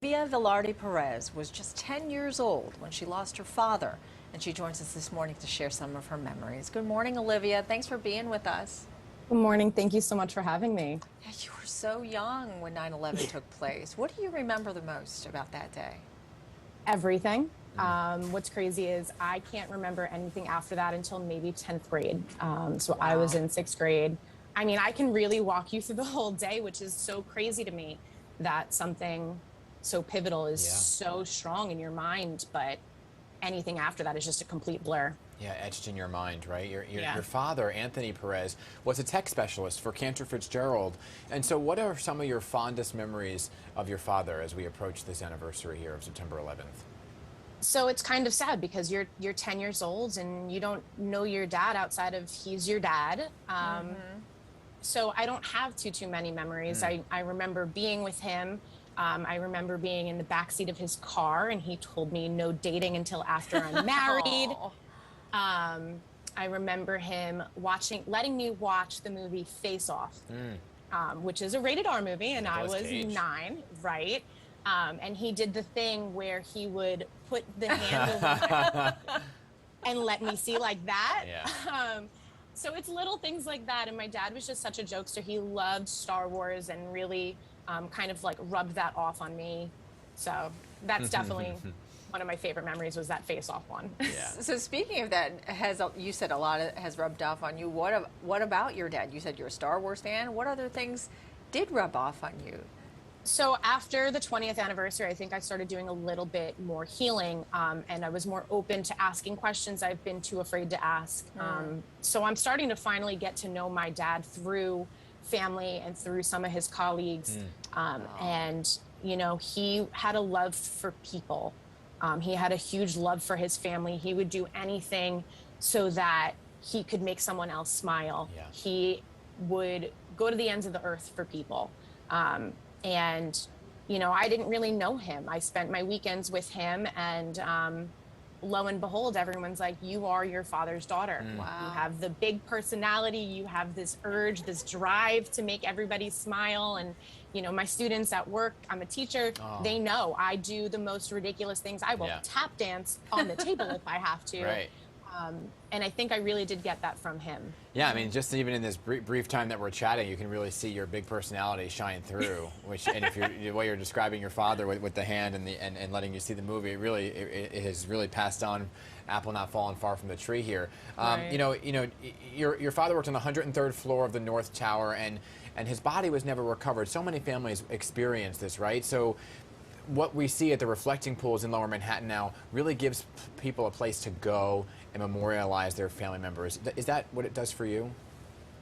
Olivia Vilardi-Perez was just 10 years old when she lost her father, and she joins us this morning to share some of her memories. Good morning, Olivia. Thanks for being with us. Good morning. Thank you so much for having me. Yeah, you were so young when 9/11 took place. What do you remember the most about that day? Everything. What's crazy is I can't remember anything after that until maybe 10th grade. So I was Wow. in 6th grade. I mean, I can really walk you through the whole day, which is so crazy to me that something so pivotal is Yeah. so strong in your mind, but anything after that is just a complete blur. Yeah, etched in your mind, right? Yeah. Your father, Anthony Perez, was a tech specialist for Cantor Fitzgerald. And so what are some of your fondest memories of your father as we approach this anniversary here of September 11th? So it's kind of sad because you're 10 years old and you don't know your dad outside of he's your dad. So I don't have too many memories. I remember being with him. I remember being in the backseat of his car, and he told me no dating until after I'm married. Oh, I remember him letting me watch the movie Face Off, which is a rated R movie, and I Nicolas was Cage. 9, right? And he did the thing where he would put the hand over my and let me see like that. Yeah. So it's little things like that. And my dad was just such a jokester. He loved Star Wars and really kind of like rubbed that off on me. So that's definitely one of my favorite memories was that Face Off one. Yeah. so speaking of that, you said a lot has rubbed off on you. What about your dad? You said you're a Star Wars fan. What other things did rub off on you? So after the 20th anniversary, I think I started doing a little bit more healing, and I was more open to asking questions I've been too afraid to ask. So I'm starting to finally get to know my dad through family and through some of his colleagues. And, you know, he had a love for people. He had a huge love for his family. He would do anything so that he could make someone else smile. Yeah. He would go to the ends of the earth for people. And, you know, I didn't really know him. I spent my weekends with him, and lo and behold, everyone's like, you are your father's daughter. Wow. You have the big personality, you have this urge, this drive to make everybody smile. And, you know, my students at work, I'm a teacher, they know I do the most ridiculous things. I will tap dance on the table if I have to. Right. And I think I really did get that from him. Yeah, I mean, just even in this brief time that we're chatting, you can really see your big personality shine through. And if the way you're describing your father with the hand and letting you see the movie, it has really passed on. Apple not falling far from the tree here. Right. You know, your father worked on the 103rd floor of the North Tower, and his body was never recovered. So many families experience this, right? So what we see at the reflecting pools in Lower Manhattan now really gives people a place to go and memorialize their family members. Is that what it does for you?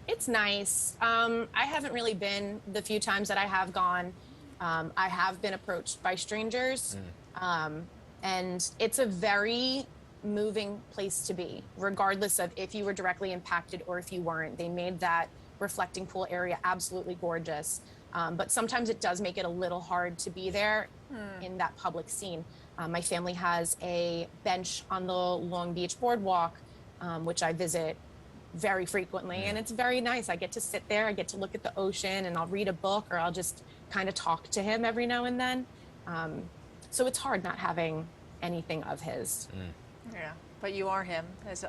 It's nice. I haven't really been the few times that I have gone. I have been approached by strangers, and it's a very moving place to be, regardless of if you were directly impacted or if you weren't. They made that reflecting pool area absolutely gorgeous. But sometimes it does make it a little hard to be there in that public scene. My family has a bench on the Long Beach boardwalk, which I visit very frequently, and it's very nice. I get to sit there, I get to look at the ocean, and I'll read a book, or I'll just kind of talk to him every now and then. So it's hard not having anything of his. Yeah, but you are him, as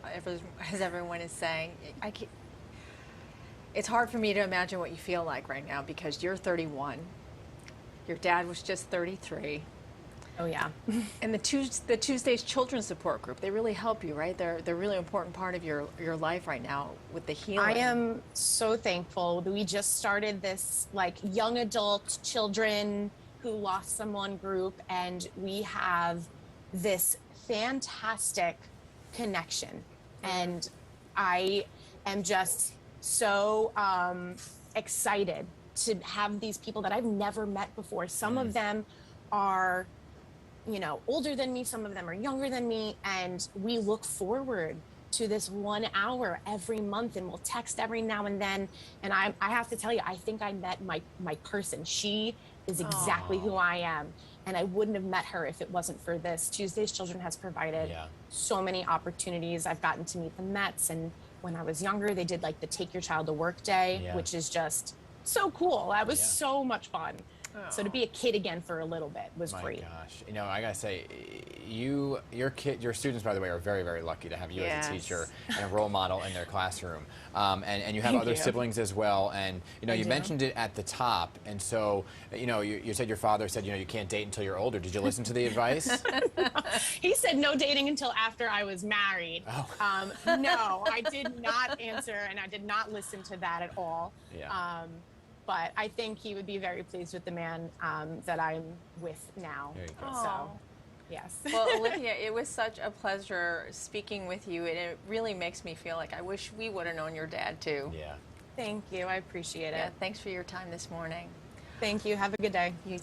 everyone is saying. It's hard for me to imagine what you feel like right now because you're 31. Your dad was just 33. Oh yeah. And the Tuesdays Children's Support Group, they really help you, right? They're a really important part of your life right now with the healing. I am so thankful. We just started this like young adult children who lost someone group, and we have this fantastic connection. And I am just so excited to have these people that I've never met before. Some of them are, you know, older than me, some of them are younger than me, and we look forward to this 1 hour every month, and we'll text every now and then. And I have to tell you, I think I met my person. She is exactly who I am, and I wouldn't have met her if it wasn't for this. Tuesdays Children has provided so many opportunities. I've gotten to meet the Mets, and when I was younger, they did like the Take Your Child to Work Day, which is just so cool. That was so much fun. So to be a kid again for a little bit was My great. gosh, you know, I gotta say, your students, by the way, are very, very lucky to have you as a teacher and a role model in their classroom. And you have Thank other you. siblings as well. And you know, I you do. mentioned it at the top, and so you know, you said your father said, you know, you can't date until you're older. Did you listen to the advice? He said no dating until after I was married. Oh. No, I did not answer, and I did not listen to that at all. Yeah. But I think he would be very pleased with the man that I'm with now. There you go. So, yes. Well, Olivia, it was such a pleasure speaking with you, and it really makes me feel like I wish we would have known your dad too. Yeah. Thank you. I appreciate it. Yeah, thanks for your time this morning. Thank you. Have a good day. You